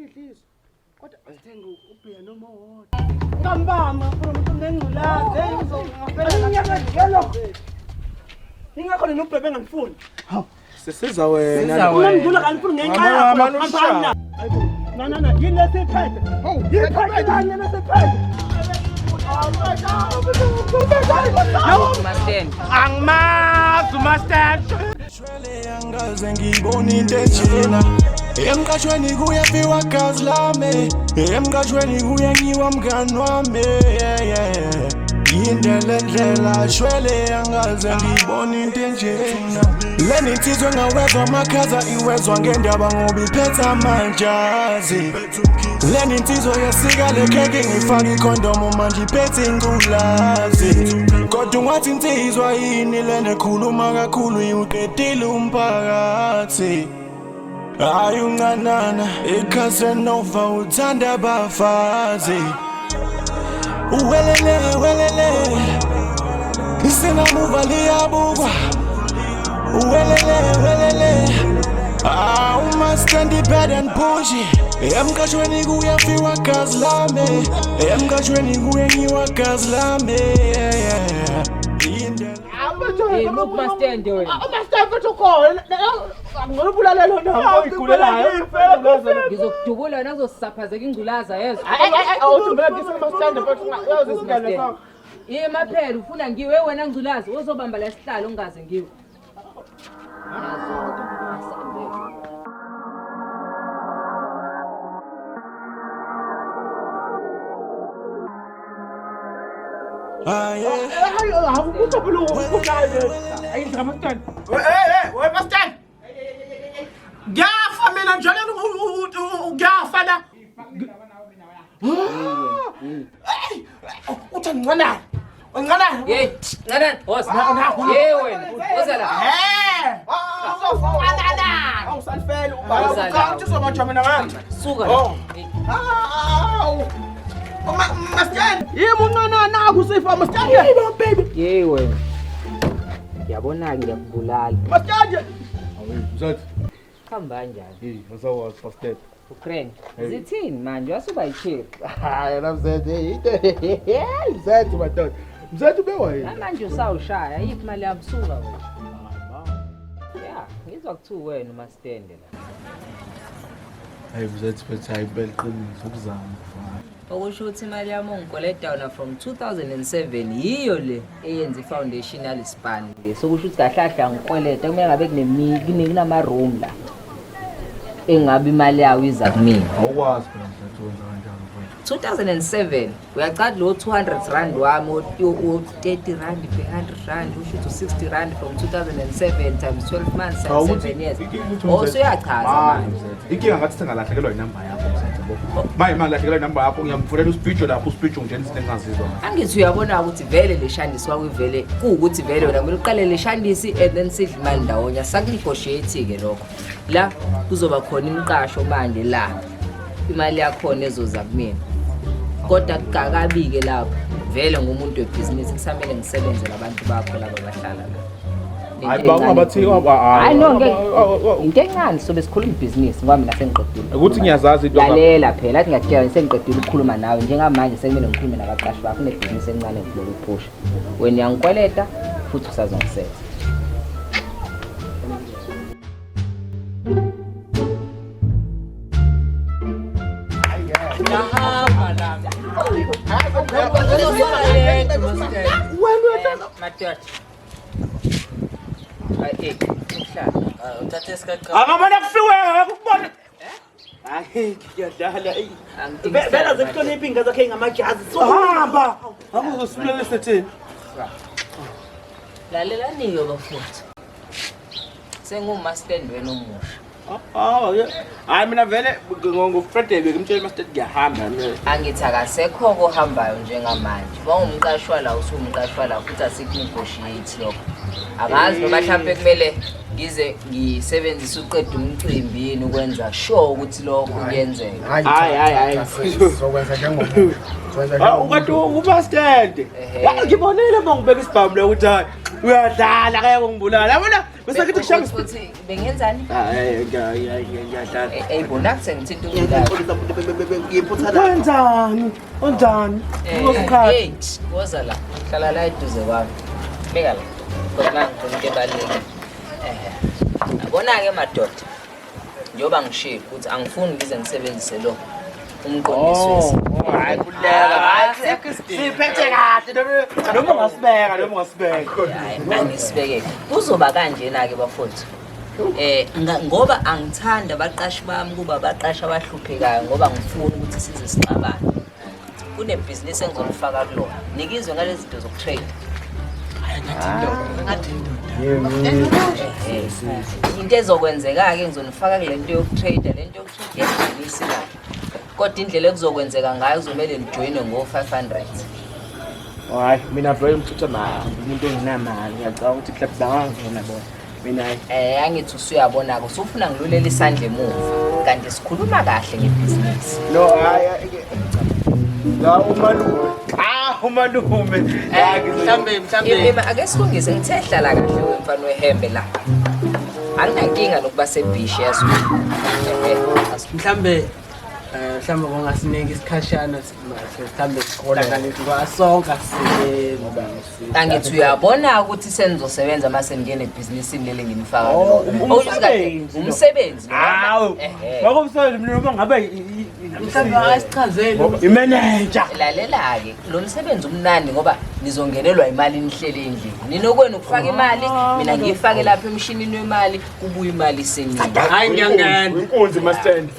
Idlizwe. Kodwa ayithenga ubhiya noma wodwa. Ngambama umuntu nengculazi uzongafela ngiyakadlelo. Ingakho lena ubhebe engangifuni. Hawu, sesiza wena. Ungangidlula kanifuni ngenxa yakho. Hambana. Hayibo. Na, yini lesiphethe? Hawu, yiphethe kanye lesiphethe. Angimazi uMastand. Shwele yangaze ngibona into enjena. Emkashweni kuyafiwa gazi lami. Emkashweni kuyanyiwa mngani wami. Indlela shwele yangaze ngibona into enjena. Leni insizwe ngawezwa amakhaza iwezwa ngendaba ngoba iphetha amanjazi. Leni insizwe yesika lekheke ngifaka ikhondomu manje iphethe ingculazi. Kodwa ungathi insizwa yini lena ekhuluma kakhulu iwuqedile umphakathi. Hayi unganana eCasanova uthanda abafazi. Welele isina muva liyabukwa. Welele uMastand bad and pushy. Emkashweni kuyafiwa gazi lami. Emkashweni kuyanyiwa gazi lami. Hey, look Mastand wena. Mastand futhi ukhona. Ngolubulala lona oyigulelayo. Ngizokudubula wena uzosisaphazeka ingculaza yezo. Awuthi mina ngise Mastand futhi yazi isigane sakho. Yema phela ufuna ngiwe wena ngculaza uzobamba la sihlalo ungaze ngiwe. Hey, Mastand. Ngiyafa mina njalo ngiyafa la. Hey, uthani ngwana? Ngwana. Hey, ngana, boss. Hey wena, uzala. Sofana. Awusalifela ubaba. Uchathi uzomajamela ngami. Suka. Mastand. Yimi uncane naku sifa Mastand. Yebo baby. Hey wena. Ngiyabona ngiyakubulala. Mastand. Mzathi. Khamba kanjani? Hey, wasawa Mastand. Ukraine. Zithini manje wasuba yichip. Hayi namzede hey mzathi madoda. Mzathi bewa yini? Manje usawushaya yithi imali yabusuka wena. Yeah, ngizwa kuthiwa wena uMastand la. Hayi mzathi phethe ayibeliqiniso ukuzama ukufana. Okusho ukuthi imali yami ongikoleta yona from 2007 yiyo le eyenza ifoundation yalispan. Sokusho ukuthi kahlahla ngikoleta kumele ngabe kunama room la. Engabe imali yawo iza kumina. Awukwazi phela mzathi wenza kanjani mfowethu. 2007 uyaqala lo 200 rand wami o 30 rand per 100 rand usho 60 rand from 2007 times 12 months and 7 years. Also uyachaza manje. Inkinga ngathi sengalahlekelwa inamba yakho mzathi yabo. Maye malahlekelwa inamba yakho ngiyamvulela uspeech lapho uspeech ungena izinto engazizwa. Angithi uyabona ukuthi vele leshandisi wakuvele kuukuthi vele wena kumele uqale leshandisi and then sidle imali ndawonye sakunegotiate ke lokho. La kuzoba khona imiqasho manje la imali yakho ezoza kumina. Kodwa kakabi ke lapho vele ngumuntu webusiness kusamele ngisebenzele abantu bakho laba bahlala la. Hayi bangabathi hayi no ngeke into encane sobe sikhuluma business ngoba mina sengiqedile. ukuthi ngiyazazi into lalela phela athi ngiyakutshela sengiqedile ukukhuluma nawe njengamanje sekumele ngikhulume nabaqashi bakho nebusiness encane ngibuloko uphusha. Wena yangikweleta futhi usazongisetha. Angamana kufiwe ukubona. Hayi ngiyadala. Vela zikuhlonipha ingaze zakhe ngamajazi. So hamba. Akuzosilela sethini. Lalela niyo bafuthi. SenguMastand wena omusha. Hayi mina vele ngofredebe ngimtshela Mastand ngiyahamba mina. Angithi akasekho ohambayo njengamanje. Wangumqashwa la usumqashwa la futhi asikunegotiate lokho. Angazi noma mhlawumbe kumele ngize ngisebenzise uqeda umcimbi yini ukwenza sure ukuthi lokho kuyenzeka. Hayi. Sizokwenza njengomuntu. Ukade uMastand. Ngibonile mangibeka isibhamu la ukuthi hayi Uyadlala kaya ngibulala. Yabona bese ngithi kushaya Uthi bengenzani? ngiyadlala. Bona sengithinta ukudlala. Wenzani? Onjani? Uzosikhathi. Hey, woza la. Hlala la eduze kwami. Beka la. Kodwa ngifuna into ebalulekile. Yabona-ke madoda. Njengoba ngishiye ukuthi angifuni ngize ngisebenzise lo umqondisi Hayi kuleka. Siphethe kahle noma ungasibeka. angisibeke kuzoba kanjena-ke bafowethu ngoba angithanda abaqashi bami kuba abaqashi abahluphekayo ngoba ngifuna ukuthi size sixabane kunebhizinisi engizolifaka kulona nikizwe ngalezi zinto zokutrade into ezokwenzeka-ke ngizonifaka kule nto yokutrade le nto yokutrade yebhizinisi la kodwa indlela ekuzokwenzeka ngayo kuzomele nijoyine ngo-500 Hayi mina vele ngithutha umuntu onginamali ngiyacabanga ukuthi club zangangona bona. Mina angithi usuyabona-ke usufuna ngilulela isandla emuva kanti sikhuluma kahle ngebhizinisi no hayi la umalume mhlambe ake silungise ngithe hlala kahle wemfana wehembe la anginankinga nokuba sebhishi yazo mhlambe kungasinika isikhashana mhlambe sikhola ngalento kwasonke asisebenza angithi uyabona ukuthi senizosebenza uma seningene ebhizinisini leli nginifaka umsebenzi hawu ngokumsebenzi mina noma ngabe mhlambe asichazele imanager lalela-ke lo msebenzi umnandi ngoba nizongenelwa imali nihlele endlini ninokwenu ukufaka imali mina ngiyifake lapha emshinini wemali kubuye imali iseningi hayi ngiyangena inkunzi mastand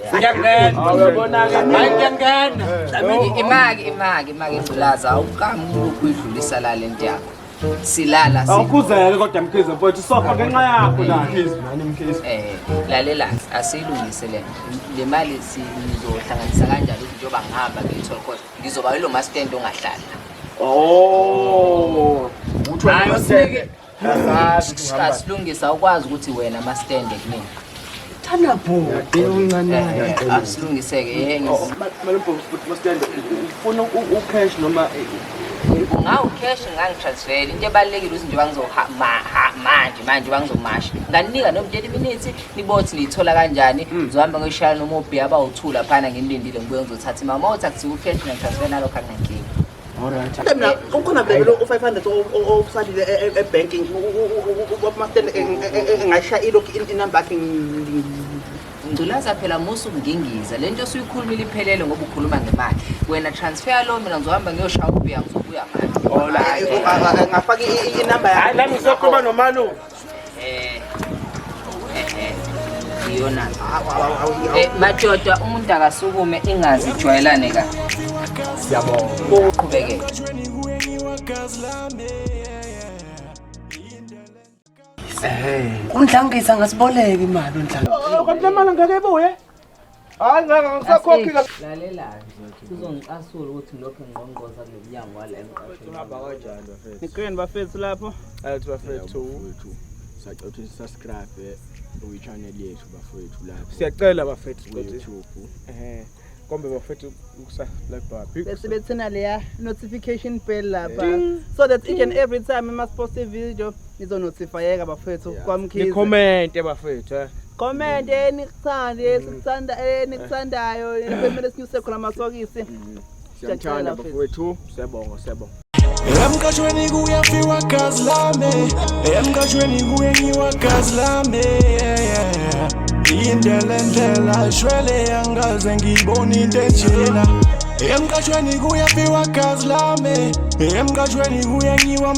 imake ngulaza awukami ulokhu uyidlulisa la le nto yakho silala awukhuzeke kodwa mkhize mfowethu sofa ngenxa yakho la mkhize lalela asiyilungise le mali sizohlanganisa kanjalo ukuthi njengoba ngihamba ngiyi-toll cost ngizoba yilo mastand ongahlala asilungisa ukwazi ukuthi wena mastand kumina asilungiseke ufuna ucash noma ungawukheshi ngangitransfere into ebalulekile ukuthi njengoba manje bangizomasha nganinika noma 30 minutes nibothi niyithola kanjani ngizohamba ngishaya noma ubhi abawuthula phana nginilindile ngibuye ngizothatha imali uma uthi ucash ngitransfer nalokho akunankinga alright mina ukhona vele u500 osalile ebanking mastand engayisha ilokhu inumber yakhe ngiculaza phela musu ngingiza lento suyikhulumile iphelele ngoba ukhuluma ngemali wena transfer lo mina ngizohamba ngiyoshaya ubuya ngizobuya manje ngafaka inumber yakhe nami ngizokhuluma nomalu iyona madoda umuntu akasukume ingazi ijwayelane ka siyabonga uqhubekele undlangisa ngasiboleka imali undlangisa kodwa imali ngeke ibuye hayi ngeke ngisakhokhi lalela nje kuzongicasula ukuthi lokho ngqongqoza kule mnyango wala emqashweni uhamba kanjani bafethu niqini bafethu lapho athi bafethu sacela ukuthi subscribe kwi-channel yethu bafethu lapho siyacela bafethu YouTube kombe bafethu ukusa like baphi bese bethina leya notification bell lapha so that each and every time I must post a video nizonotifyeka bafethu kwamkhize comment bafethu comment enikuthande sikuthanda enikuthandayo bemele sinyuse khona amasokisi siyathanda bafethu siyabonga emkashweni kuyafiwa gazi lami emkashweni kuyengiwa gazi lami indlela shwele yangaze ngibona into enjena emkashweni kuyafiwa gazi lami emkashweni kuyengiwa